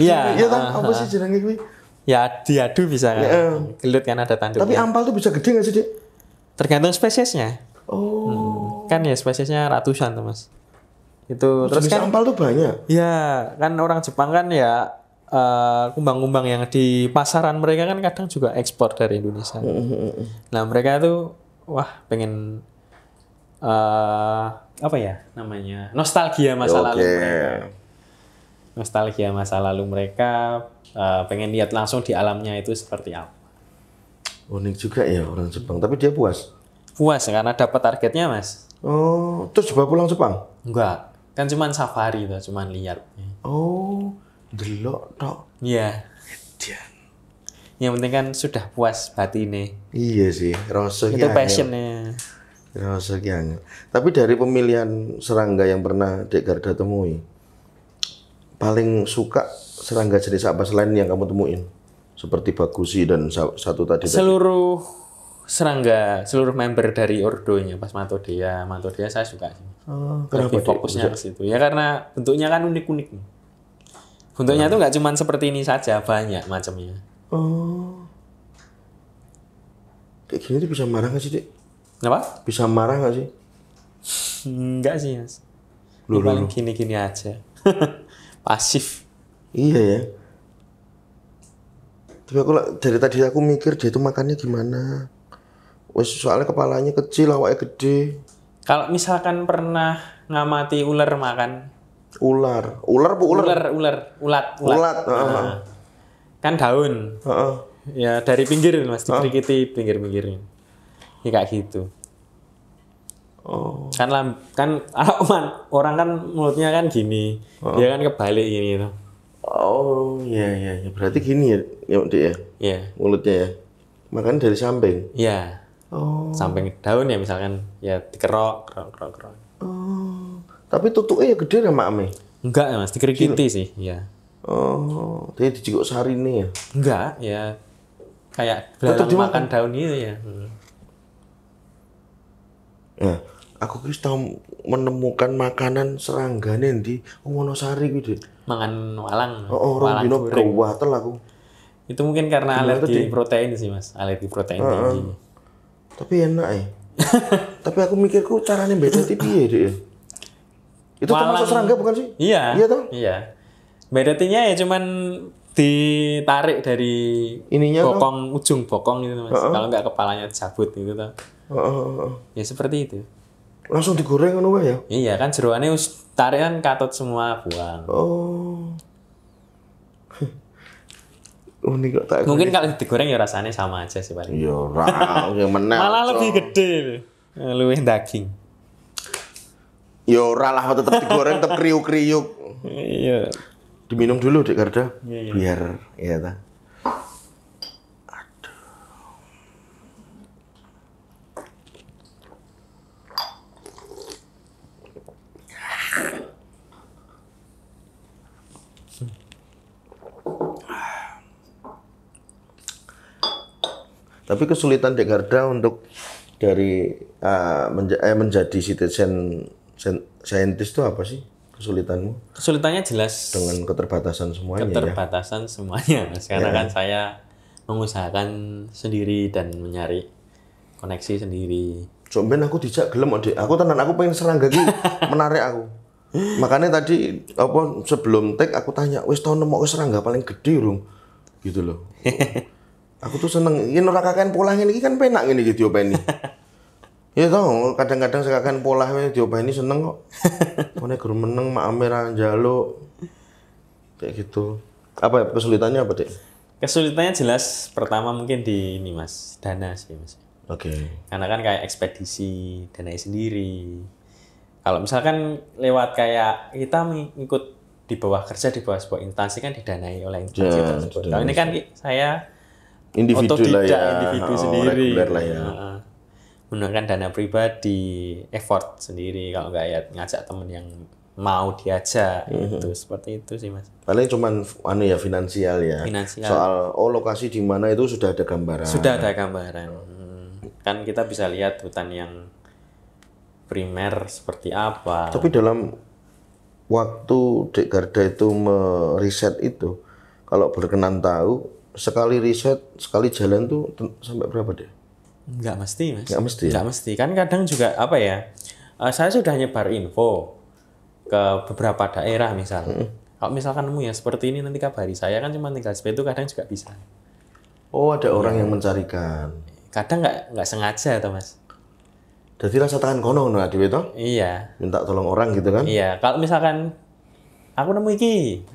Iya, kan apa sih jenenge kuwi? Ya diadu bisa kan. Gelut kan ada tanduknya. Tapi ampal tuh bisa gede nggak sih, Dik? Tergantung spesiesnya. Kan ya spesiesnya ratusan tuh Mas. Itu terus kan ampal tuh banyak. Ya, kan orang Jepang kan ya kumbang-kumbang yang di pasaran mereka kan kadang juga ekspor dari Indonesia. Nah, mereka tuh wah pengen apa ya namanya? Nostalgia masa lalu mereka. Nostalgia masa lalu mereka pengen lihat langsung di alamnya itu seperti apa. Unik juga ya orang Jepang, tapi dia puas. Puas karena dapat targetnya, Mas. Oh, terus dibawa pulang Jepang? Enggak, kan cuman safari tuh, cuman lihat. Oh, delok tok. Iya. Yang penting kan sudah puas batine. Iya sih, rasa itu passionnya. Rasa angel. Tapi dari pemilihan serangga yang pernah Dek Garda temui, paling suka serangga jenis apa selain yang kamu temuin? Seperti Bagusi dan satu tadi. Seluruh serangga, seluruh member dari ordonya pas Mantodea saya suka sih. Kenapa fokusnya ke situ? Ya karena bentuknya kan unik-unik. Bentuknya tuh nggak cuma seperti ini saja, banyak macamnya. Oh. Kayak gini tuh bisa marah nggak sih, Dik? Kenapa? Bisa marah nggak sih? Enggak sih, Mas. Ini paling gini-gini aja. Pasif. Iya ya. Tapi dari tadi aku mikir dia itu makannya gimana. Wes soalnya kepalanya kecil, awalnya gede. Kalau misalkan pernah ngamati ular makan. Ulat. Nah, kan daun. Ya dari pinggir Mas, dikerikiti pinggir-pinggirnya. Ya kayak gitu. Oh. Kan orang kan mulutnya kan gini. Dia kan kebalik gini tuh. Oh, iya. Berarti gini ya, Dek ya? Iya. Mulutnya ya. Makanya dari samping. Iya. Oh. Samping daun ya misalkan ya dikerok. Oh. Tapi tutuknya ya gede sama Ame. Enggak Mas, dikerikiti sih, ya. Oh, dia dijikuk sarine ya? Enggak, ya. Kayak belalang makan daun gitu ya. Nah, aku wis tahu menemukan makanan serangga di Wonosari gitu. Mangan walang. Orang dino gawatel aku. Itu mungkin karena alergi protein sih, Mas. Alergi protein tinggi. Tapi enak ya. Tapi aku mikirku caranya beda piye, Dek. Itu termasuk serangga bukan sih? Iya. Iya toh? Iya. Bedanya ya cuman ditarik dari ininya bokong, ujung bokong gitu, Mas. Kalau enggak kepalanya cabut gitu toh. Ya seperti itu. Langsung digoreng ngono wae ya? Iya kan jeroane wis tarik kan katut semua buang. Oh. Unik kok tak. Mungkin kalau digoreng ya rasanya sama aja sih paling. Ya ora, yang menang. Malah lebih gede. Luwih daging. Ya ora lah tetep digoreng tetep kriuk-kriuk. Iya. Diminum dulu Dek Garda. Iya. Biar ya ta. Tapi kesulitan Dek Garda untuk dari menjadi citizen scientist itu apa sih kesulitanmu? Kesulitannya jelas dengan keterbatasan semuanya. Keterbatasan semuanya, Mas. Karena kan saya mengusahakan sendiri dan mencari koneksi sendiri. Coba aku dijak gelem Dek. Aku tenan aku pengen serangga iki menarik aku. Makanya tadi sebelum tag aku tanya, wis tau nemu serangga paling gede urung? Gitu loh. Aku tuh seneng, ini ora kakean pola ngene iki kan penak ngene iki diopeni. Ya tau, kadang-kadang sekakean pola diopeni seneng kok. Mene gur meneng mak amera njaluk. Kayak gitu. Apa kesulitannya apa, Dek? Kesulitannya jelas pertama mungkin di ini, Mas, dana sih, Mas. Oke. Karena kan kayak ekspedisi, dananya sendiri. Kalau misalkan lewat kayak kita ngikut di bawah kerja di bawah sebuah instansi kan didanai oleh instansi tersebut. Kalau ini kan saya individu lah ya, individu sendiri. Lah ya. Menggunakan dana pribadi, effort sendiri. Kalau nggak ya ngajak temen yang mau diajak itu seperti itu sih Mas. Paling cuman finansial ya. Finansial. Soal lokasi di mana itu sudah ada gambaran. Sudah ada gambaran. Kan kita bisa lihat hutan yang primer seperti apa. Tapi dalam waktu Dek Garda itu meriset itu, kalau berkenan tahu, sekali riset, sekali jalan tuh sampai berapa deh? Nggak mesti Mas. Nggak mesti. Nggak mesti. Kan kadang juga apa ya? Saya sudah nyebar info ke beberapa daerah misal. Kalau misalkan nemu ya seperti ini nanti kabari saya, kan cuma tinggal itu kadang juga bisa. Oh, ada orang yang mencarikan. Kadang nggak sengaja tuh Mas. Jadi rasa tangan kono ngono Adewe toh? Iya. Minta tolong orang gitu kan? Iya. Kalau misalkan aku nemu iki,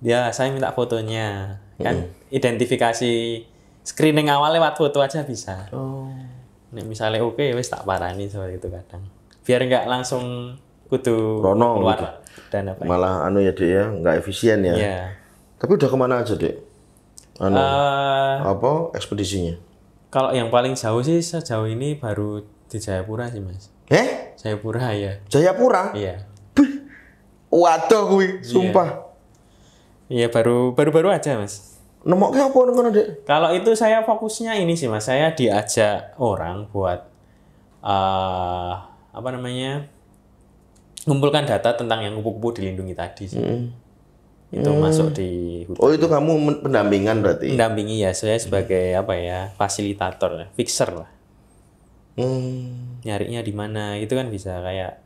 ya saya minta fotonya. Kan identifikasi screening awal lewat foto aja bisa. Oh. Nek misalnya oke, wis tak parani seperti itu kadang. Biar nggak langsung kudu Rono keluar gitu. dan apa. Malah ya Dek ya, nggak efisien ya. Iya. Tapi udah kemana aja Dek? Apa ekspedisinya? Kalau yang paling jauh sih sejauh ini baru di Jayapura sih Mas. Jayapura ya. Jayapura? Iya. Waduh kuwi, sumpah. Iya baru aja Mas. Nemoknya apa ngono Dek? Kalau itu saya fokusnya ini sih Mas, saya diajak orang buat ngumpulkan data tentang yang kupu-kupu dilindungi tadi sih. Itu masuk di hutan. Oh, itu kamu pendampingan berarti? Mendampingi ya, saya sebagai fasilitator, fixer lah. Nyarinya di mana, itu kan bisa kayak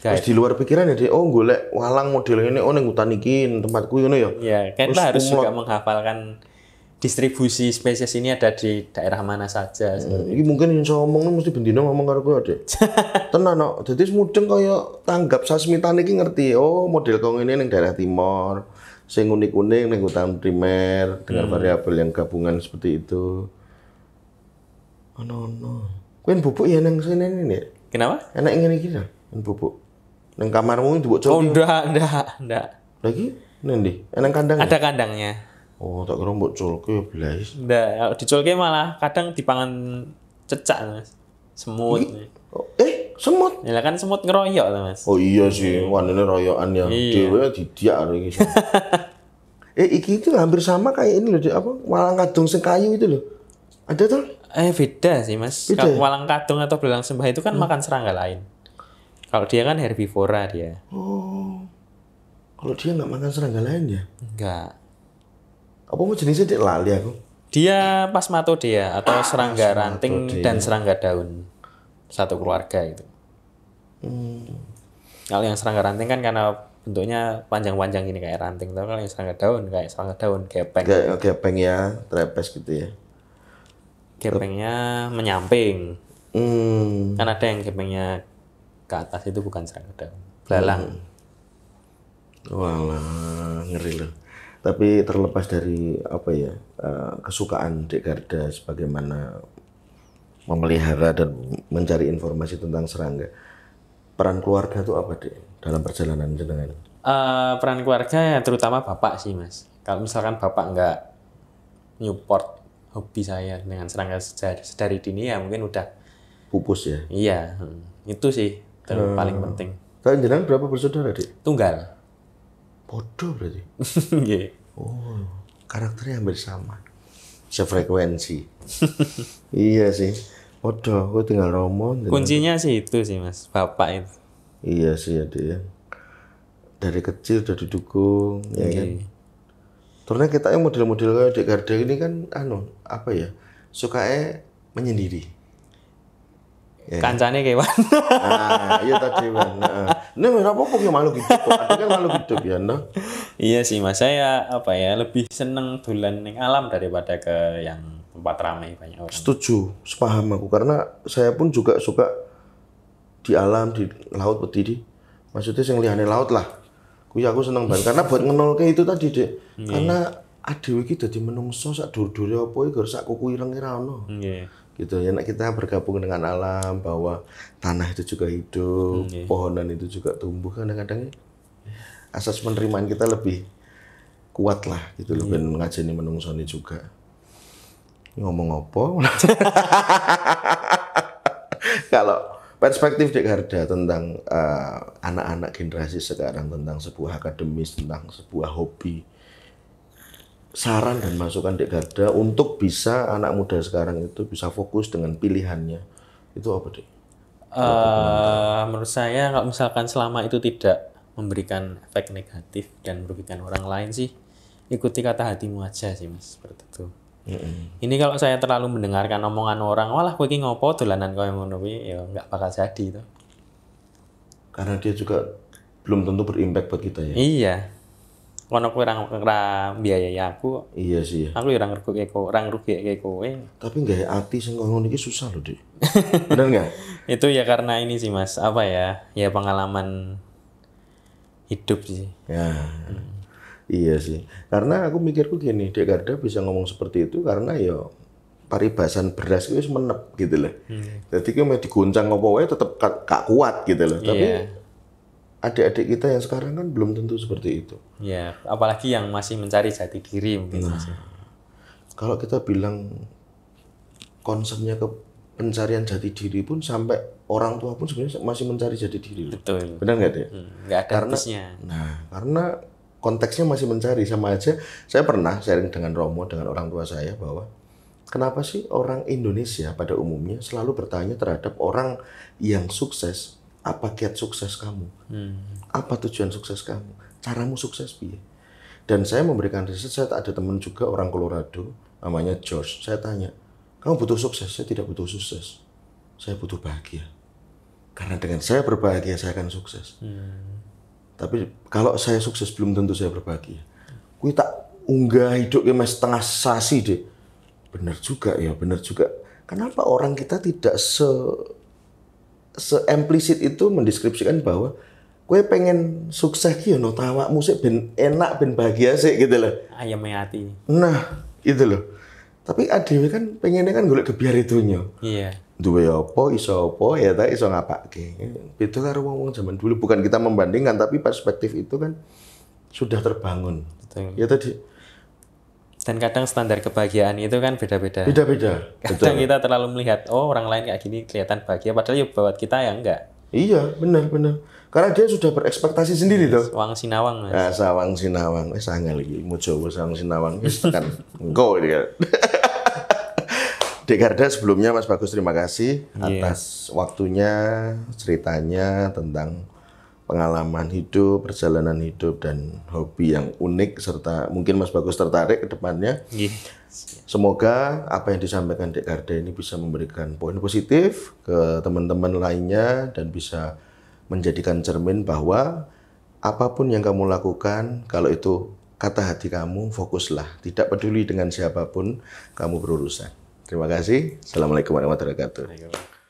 Terus di luar pikiran ya, Dek, golek walang model ini, ning hutan iki tempatku ngono ya. Iya, kita harus juga menghafalkan distribusi spesies ini ada di daerah mana saja. Ini mungkin yang saya omong mesti bendino ngomong karo kowe, Dek. Tenan kok. Dadi mudeng kaya tanggap sasmitan iki ngerti. Oh, model kok ngene ning daerah timur. Sing unik-unik ning hutan primer dengan variabel yang gabungan seperti itu. Ono. Kowe bubuk ya nang sini ini, Dek. Kenapa? Enak ngene iki ta, bubuk. Nang kamarmu itu bocor. Oh, enggak. Lagi nendi? Nang kandang. Ada kandangnya. Oh, tak kira mbok culke blas. Enggak, kalau diculke malah kadang dipangan cecak, Mas. Semut. Semut. Ya kan semut ngeroyok tuh, Mas. Oh iya sih, wanene royokan yang dhewe didiak karo iki. Iki itu hampir sama kayak ini loh, apa? Walang kadung sing kayu itu loh. Ada tuh? Beda sih, Mas. Beda, walang kadung atau belalang sembah itu kan makan serangga lain. Kalau dia kan herbivora dia. Oh. Kalau dia nggak makan serangga lain ya? Enggak. Apa mau jenisnya Dek lali aku? Dia pasmatodea atau serangga ranting dan serangga daun. Satu keluarga itu. Kalau yang serangga ranting kan karena bentuknya panjang-panjang gini kayak ranting. Tapi kalau yang serangga daun gepeng. Gepeng ya, trepes gitu ya. Gepengnya menyamping. Kan ada yang gepengnya ke atas itu bukan serangga daun. Belalang. Walah, ngeri loh. Tapi terlepas dari kesukaan Dek Garda sebagaimana memelihara dan mencari informasi tentang serangga, peran keluarga itu apa Dek dalam perjalanan jenengan? Peran keluarga ya terutama bapak sih Mas. Kalau misalkan bapak nggak nyupport hobi saya dengan serangga sedari dini ya mungkin udah pupus ya. Iya, itu sih paling penting. Kalian jenengan berapa bersaudara Dek? Tunggal. Bodoh berarti. Yeah. Oh, karakternya hampir sama. Sefrekuensi. Iya sih. Bodoh, gue tinggal romo. Kuncinya sih itu sih Mas, bapak itu. Iya sih ada ya. Dari kecil udah didukung, ya kan. Terus kita yang model-model kayak Dek Garda ini kan sukanya menyendiri. Ya. Kancane kewan. Nah, iya tadi Wan. Ini apa-apa makhluk hidup. Ada kan makhluk hidup ya, no? Iya sih Mas, saya lebih seneng dolan ning alam daripada ke yang tempat ramai banyak orang. Setuju, sepaham aku karena saya pun juga suka di alam, di laut pedidi. Maksudnya yang liyane laut lah. Kuwi aku seneng banget karena buat ngenolke itu tadi, Dek. Karena adewe iki dadi menungso sak dur-dure apa iki sak kuku ireng ora ono. Gitu ya, kita bergabung dengan alam bahwa tanah itu juga hidup, pohonan itu juga tumbuh. Kadang-kadang asas penerimaan kita lebih kuat lah gitu loh, ben ngajeni menungsoni juga. Ngomong apa? Kalau perspektif Dek Garda tentang anak-anak generasi sekarang, tentang sebuah akademis, tentang sebuah hobi. Saran dan masukan Dek Garda untuk bisa anak muda sekarang itu bisa fokus dengan pilihannya. Itu apa, Dek? Menurut saya kalau misalkan selama itu tidak memberikan efek negatif dan merugikan orang lain sih, ikuti kata hatimu aja sih Mas, seperti itu. Ini kalau saya terlalu mendengarkan omongan orang, walah kowe iki ngopo dolanan koyo ngono kuwi, ya nggak bakal jadi itu. Karena dia juga belum tentu berimpact buat kita ya. Iya. Kono kowe ora biayai aku, Iya sih. aku ya ora ngrugike kowe. Tapi nggak hati sing ngono iki susah loh, Dek. Bener nggak? Itu ya karena ini sih Mas, apa ya? Ya pengalaman hidup sih. Ya. Iya sih. Karena aku mikirku gini, Dek Garda bisa ngomong seperti itu karena ya paribasan beras itu wis menep gitu loh. Jadi ki mau diguncang apa wae tetep gak kuat gitu loh. Tapi adik-adik kita yang sekarang kan belum tentu seperti itu. Ya, apalagi yang masih mencari jati diri mungkin masih. Kalau kita bilang concernnya ke pencarian jati diri pun sampai orang tua pun sebenarnya masih mencari jati diri. Betul. Benar nggak, Dek? Nggak ada habisnya. Nah, karena konteksnya masih mencari. Sama aja, saya pernah sharing dengan Romo, dengan orang tua saya bahwa kenapa sih orang Indonesia pada umumnya selalu bertanya terhadap orang yang sukses, apa kiat sukses kamu? Apa tujuan sukses kamu? Caramu sukses piye? Dan saya memberikan riset, saya ada teman juga orang Colorado, namanya George. Saya tanya, kamu butuh sukses? Saya tidak butuh sukses. Saya butuh bahagia. Karena dengan saya berbahagia, saya akan sukses. Tapi kalau saya sukses belum tentu saya berbahagia. Kui tak unggah hidupnya mas setengah sasi deh. Benar juga ya, benar juga. Kenapa orang kita tidak se-implisit itu mendeskripsikan bahwa kue pengen sukses ki no tawa musik ben enak ben bahagia sih gitu loh. Ayam hati. Nah, itu loh. Tapi adewe kan pengennya kan golek kebiar itunya. Iya. Duwe apa, iso apa, ya tak iso ngapake. Beda karo wong zaman dulu. Bukan kita membandingkan, tapi perspektif itu kan sudah terbangun. Betul. Ya tadi. Dan kadang standar kebahagiaan itu kan beda-beda. Beda-beda. Kadang kita terlalu melihat, oh orang lain kayak gini kelihatan bahagia, padahal ya buat kita ya enggak. Iya, benar-benar. Karena dia sudah berekspektasi sendiri tuh. Wang sinawang Mas. Nah, sawang sinawang. Sangat lagi. Mau coba sawang sinawang. Tekan. Go dia. Dek Garda, sebelumnya Mas Bagus terima kasih atas waktunya, ceritanya tentang pengalaman hidup, perjalanan hidup, dan hobi yang unik, serta mungkin Mas Bagus tertarik ke depannya. Semoga apa yang disampaikan Dek Garda ini bisa memberikan poin positif ke teman-teman lainnya dan bisa menjadikan cermin bahwa apapun yang kamu lakukan, kalau itu kata hati kamu, fokuslah. Tidak peduli dengan siapapun kamu berurusan. Terima kasih. Assalamualaikum warahmatullahi wabarakatuh.